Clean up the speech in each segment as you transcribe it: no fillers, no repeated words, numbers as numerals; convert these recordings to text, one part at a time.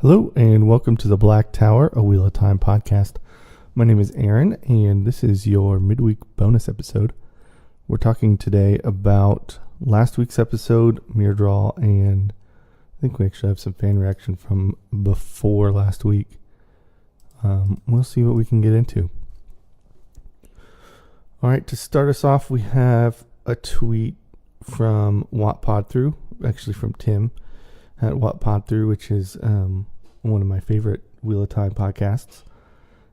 Hello and welcome to the Black Tower, a Wheel of Time podcast. My name is Aaron and this is your midweek bonus episode. We're talking today about last week's episode, Myrddaal, and I think we actually have some fan reaction from before last week. We'll see what we can get into. Alright, to start us off, we have a tweet from WoT, actually from Tim at WoT, which is one of my favorite Wheel of Time podcasts.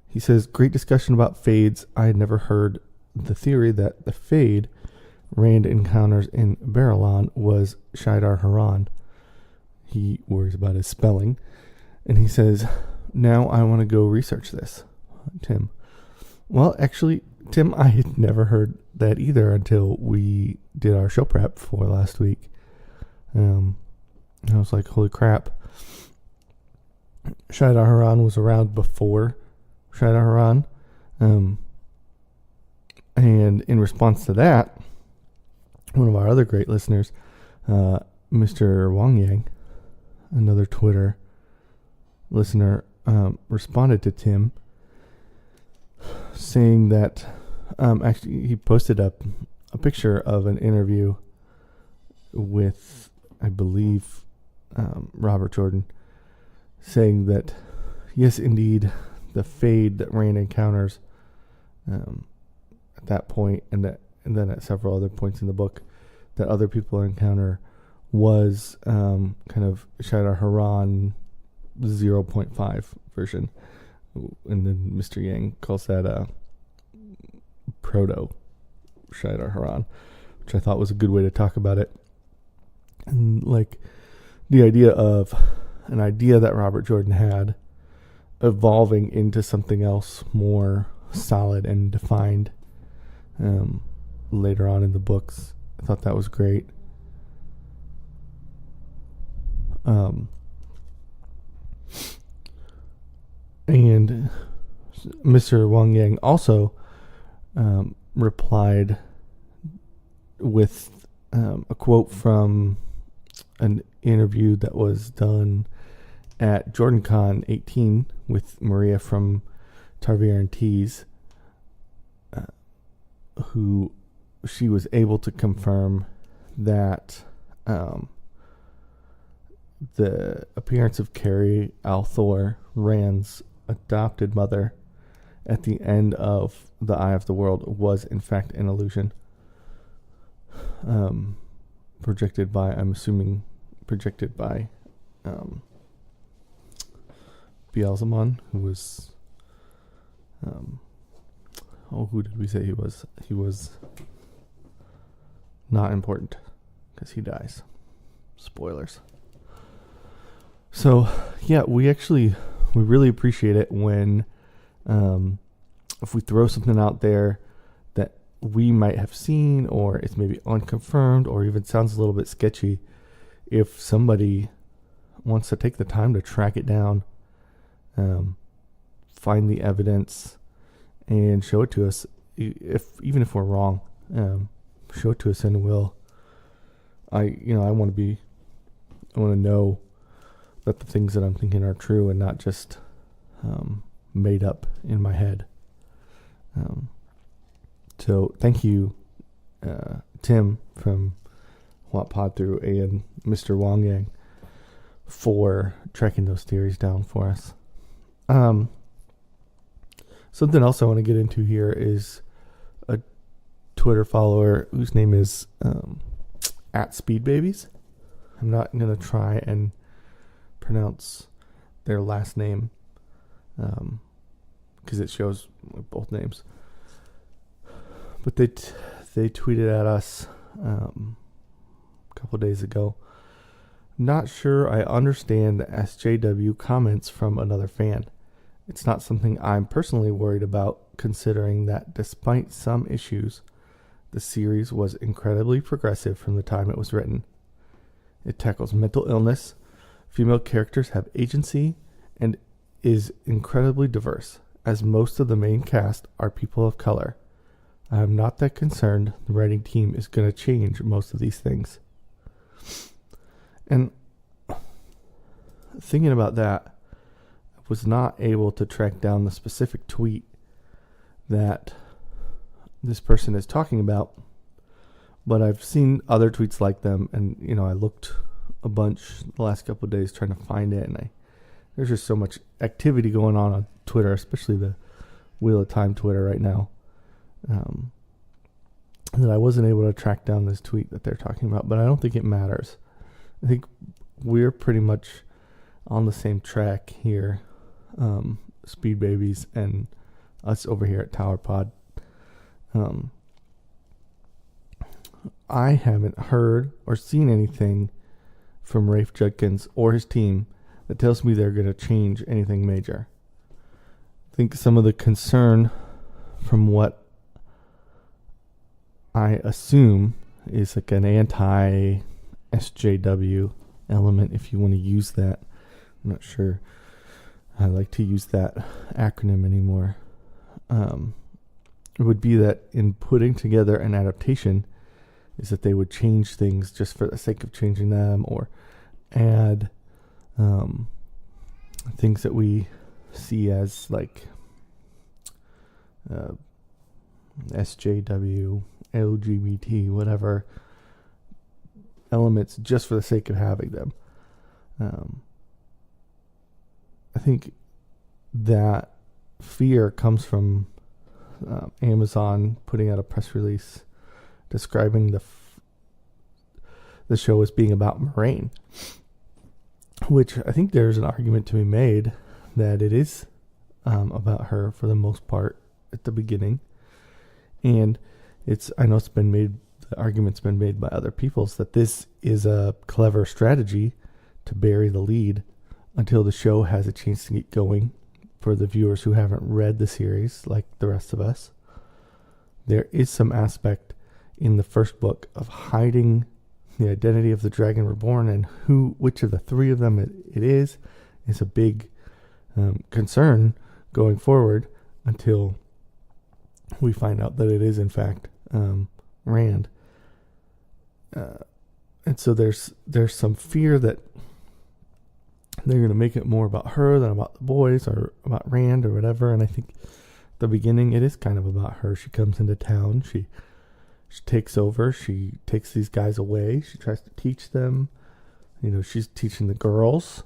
He says, great discussion about fades. I had never heard the theory that the fade Rand encounters in Baralon was Shaidar Haran. He worries about his spelling. And he says, now I want to go research this. Tim. Well, actually, Tim, I had never heard that either until we did our show prep for last week. I was like, holy crap. Shaidar Haran was around before Shaidar Haran. And in response to that, one of our other great listeners, Mr. Wang Yang, another Twitter listener, responded to Tim saying that actually he posted up a picture of an interview with, I believe, Robert Jordan, saying that yes, indeed, the fade that Rand encounters at that point, and then at several other points in the book that other people encounter was kind of Shaidar Haran 0.5 version, and then Mr. Yang calls that a proto Shaidar Haran, which I thought was a good way to talk about it. And like the idea of an idea that Robert Jordan had evolving into something else more solid and defined later on in the books. I thought that was great. And Mr. Wang Yang also replied with a quote from an interview that was done at JordanCon 18 with Maria from Tarvier & Tees, who she was able to confirm that the appearance of Carrie Althor, Rand's adopted mother, at the end of The Eye of the World was in fact an illusion. Projected by Beelzemon, who was who did we say he was? He was not important because he dies. Spoilers. So yeah, we really appreciate it when if we throw something out there that we might have seen, or it's maybe unconfirmed, or even sounds a little bit sketchy. If somebody wants to take the time to track it down, find the evidence, and show it to us, even if we're wrong, show it to us, and I want to know that the things that I'm thinking are true and not just made up in my head. So thank you, Tim from WoT and Mr. Wang Yang for tracking those theories down for us. Something else I want to get into here is a Twitter follower whose name is at Speed Babies. I'm not going to try and pronounce their last name because it shows both names. But they tweeted at us a couple days ago. Not sure I understand the SJW comments from another fan. It's not something I'm personally worried about, considering that despite some issues, the series was incredibly progressive from the time it was written. It tackles mental illness, female characters have agency, and is incredibly diverse, as most of the main cast are people of color. I am not that concerned the writing team is going to change most of these things. And thinking about that, was not able to track down the specific tweet that this person is talking about, but I've seen other tweets like them, and I looked a bunch the last couple of days trying to find it, and there's just so much activity going on Twitter, especially the Wheel of Time Twitter right now, that I wasn't able to track down this tweet that they're talking about. But I don't think it matters. I think we're pretty much on the same track here, Speed Babies and us over here at Tower Pod. I haven't heard or seen anything from Rafe Judkins or his team that tells me they're going to change anything major. I think some of the concern, from what I assume is like an anti-SJW element, if you want to use that. I'm not sure I like to use that acronym anymore. It would be that in putting together an adaptation is that they would change things just for the sake of changing them, or add things that we see as like SJW, LGBT, whatever elements, just for the sake of having them. I think that fear comes from Amazon putting out a press release describing the show as being about Moraine, which I think there's an argument to be made that it is about her for the most part at the beginning. And I know the argument's been made by other peoples that this is a clever strategy to bury the lead until the show has a chance to get going. For the viewers who haven't read the series like the rest of us, there is some aspect in the first book of hiding the identity of the Dragon Reborn, and which of the three of them it is a big concern going forward until we find out that it is in fact Rand. And so there's some fear that they're going to make it more about her than about the boys or about Rand or whatever. And I think at the beginning it is kind of about her. She comes into town. She takes over. She takes these guys away. She tries to teach them. She's teaching the girls.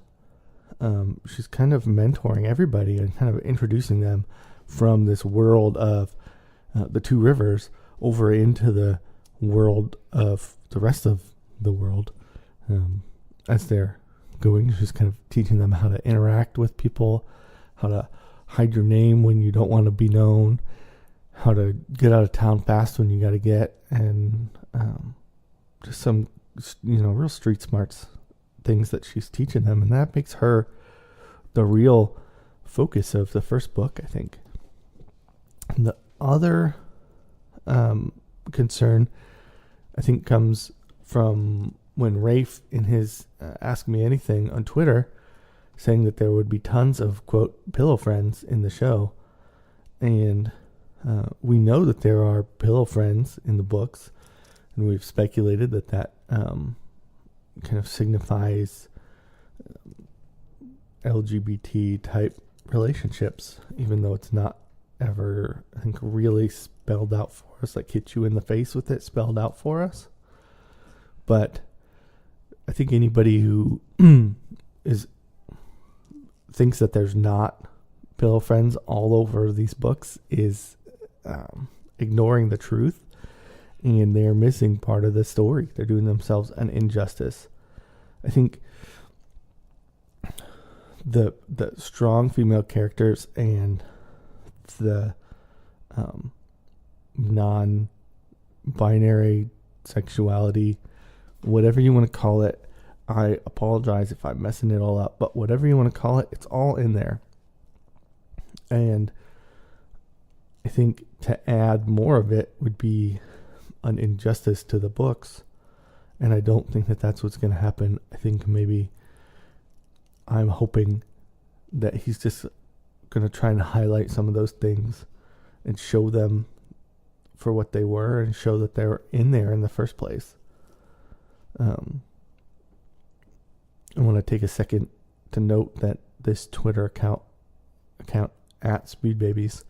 She's kind of mentoring everybody and kind of introducing them from this world of the Two Rivers over into the world of the rest of the world. As they're going, she's kind of teaching them how to interact with people, how to hide your name when you don't want to be known, how to get out of town fast when you got to get, and just some real street smarts things that she's teaching them, and that makes her the real focus of the first book, I think. And the other concern, I think, comes from when Rafe, in his Ask Me Anything on Twitter, saying that there would be tons of, quote, pillow friends in the show. And we know that there are pillow friends in the books, and we've speculated that kind of signifies LGBT type relationships, even though it's not ever, I think, really spelled out for us, like hit you in the face with it spelled out for us. But I think anybody who thinks that there's not pillow friends all over these books is ignoring the truth, and they're missing part of the story. They're doing themselves an injustice. I think the strong female characters and the non-binary sexuality, whatever you want to call it, I apologize if I'm messing it all up, but whatever you want to call it, it's all in there. And I think to add more of it would be an injustice to the books, and I don't think that that's what's going to happen. I think maybe I'm hoping that he's just going to try and highlight some of those things and show them for what they were and show that they were in there in the first place. I want to take a second to note that this Twitter account account at Speed Babies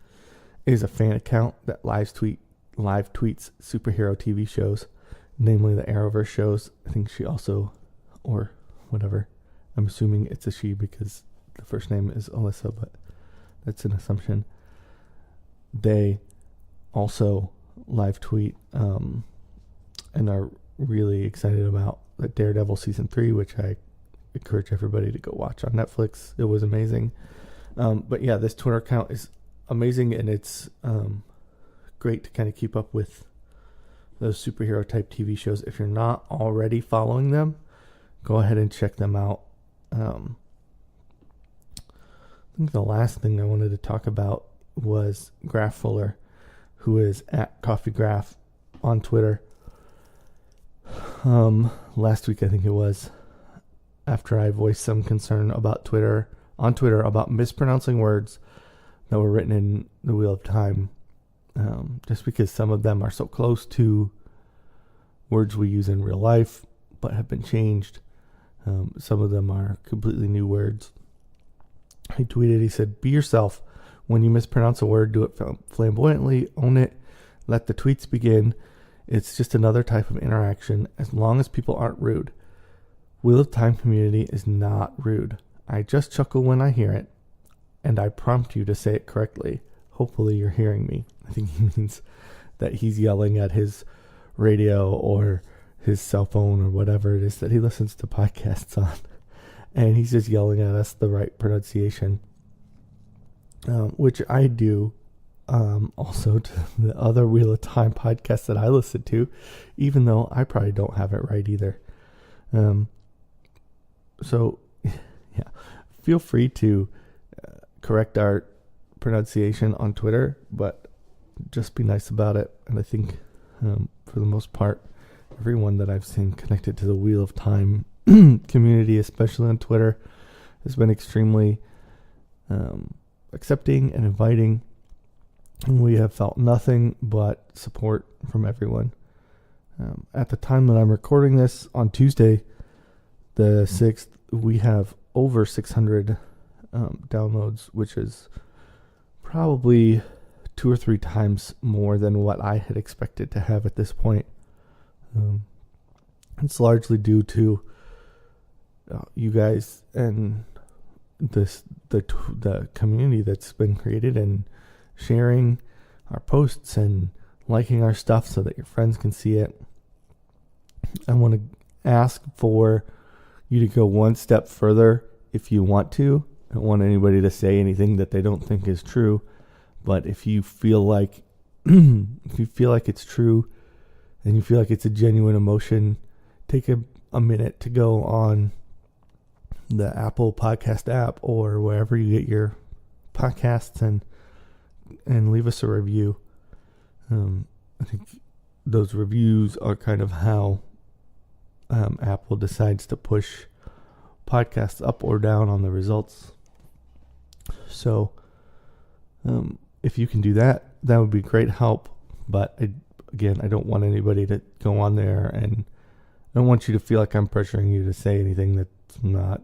is a fan account that live tweets superhero TV shows, namely the Arrowverse shows. I think she also, or whatever, I'm assuming it's a she because the first name is Alyssa, but that's an assumption. They also live tweet and are really excited about the Daredevil season 3, which I encourage everybody to go watch on Netflix. It was amazing. But yeah, this Twitter account is amazing, and it's great to kind of keep up with those superhero type TV shows. If you're not already following them, go ahead and check them out. I think the last thing I wanted to talk about was Graf Fuller, who is at Coffee Graf on Twitter. Last week, I think it was, after I voiced some concern about on Twitter about mispronouncing words that were written in the Wheel of Time, just because some of them are so close to words we use in real life but have been changed. Some of them are completely new words. He tweeted, he said, "Be yourself. When you mispronounce a word, do it flamboyantly, own it, let the tweets begin. It's just another type of interaction, as long as people aren't rude. Wheel of Time community is not rude. I just chuckle when I hear it, and I prompt you to say it correctly. Hopefully you're hearing me." I think he means that he's yelling at his radio or his cell phone or whatever it is that he listens to podcasts on. And he's just yelling at us the right pronunciation, which I do also to the other Wheel of Time podcasts that I listen to, even though I probably don't have it right either. So, yeah, feel free to correct our pronunciation on Twitter, but just be nice about it. And I think, for the most part, everyone that I've seen connected to the Wheel of Time community, especially on Twitter, has been extremely accepting and inviting. And we have felt nothing but support from everyone. At the time that I'm recording this, on Tuesday, the 6th, we have over 600 downloads, which is probably 2 or 3 times more than what I had expected to have at this point. It's largely due to you guys and the community that's been created, and sharing our posts and liking our stuff so that your friends can see it. I want to ask for you to go one step further if you want to. I don't want anybody to say anything that they don't think is true, but if you feel like it's true and you feel like it's a genuine emotion, take a minute to go on the Apple Podcast app or wherever you get your podcasts and leave us a review. I think those reviews are kind of how Apple decides to push podcasts up or down on the results. So if you can do that, that would be great help. But I don't want anybody to go on there, and I don't want you to feel like I'm pressuring you to say anything that's not,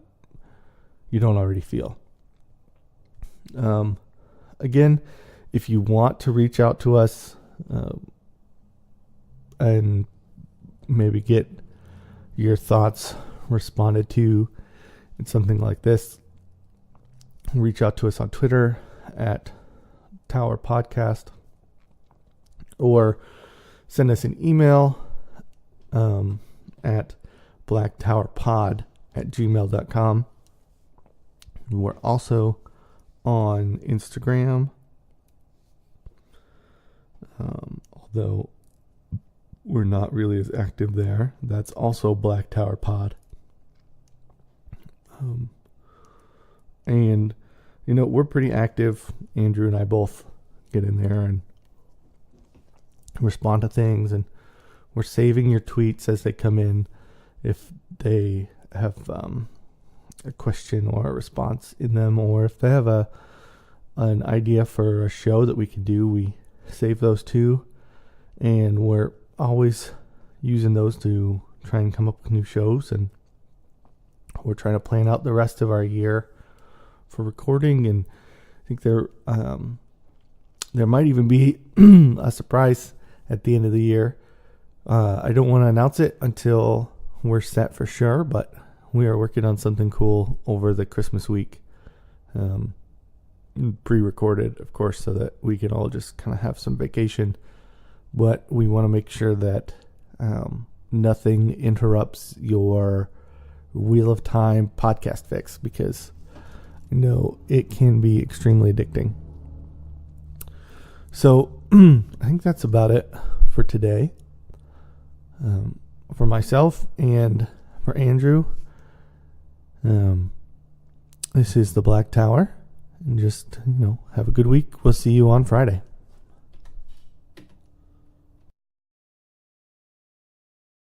you don't already feel. Again, if you want to reach out to us and maybe get your thoughts responded to in something like this, reach out to us on Twitter at Tower Podcast, or send us an email at blacktowerpod@gmail.com. We're also on Instagram, although we're not really as active there. That's also Black Tower Pod. And, we're pretty active. Andrew and I both get in there and respond to things, and we're saving your tweets as they come in. If they have a question or a response in them, or if they have an idea for a show that we can do, we save those too. And we're always using those to try and come up with new shows, and we're trying to plan out the rest of our year for recording and I think there might even be a surprise at the end of the year. I don't want to announce it until we're set for sure, but we are working on something cool over the Christmas week. Pre-recorded, of course, so that we can all just kind of have some vacation. But we want to make sure that nothing interrupts your Wheel of Time podcast fix, because it can be extremely addicting. So I think that's about it for today. For myself and for Andrew, this is the Black Tower. And just, have a good week. We'll see you on Friday.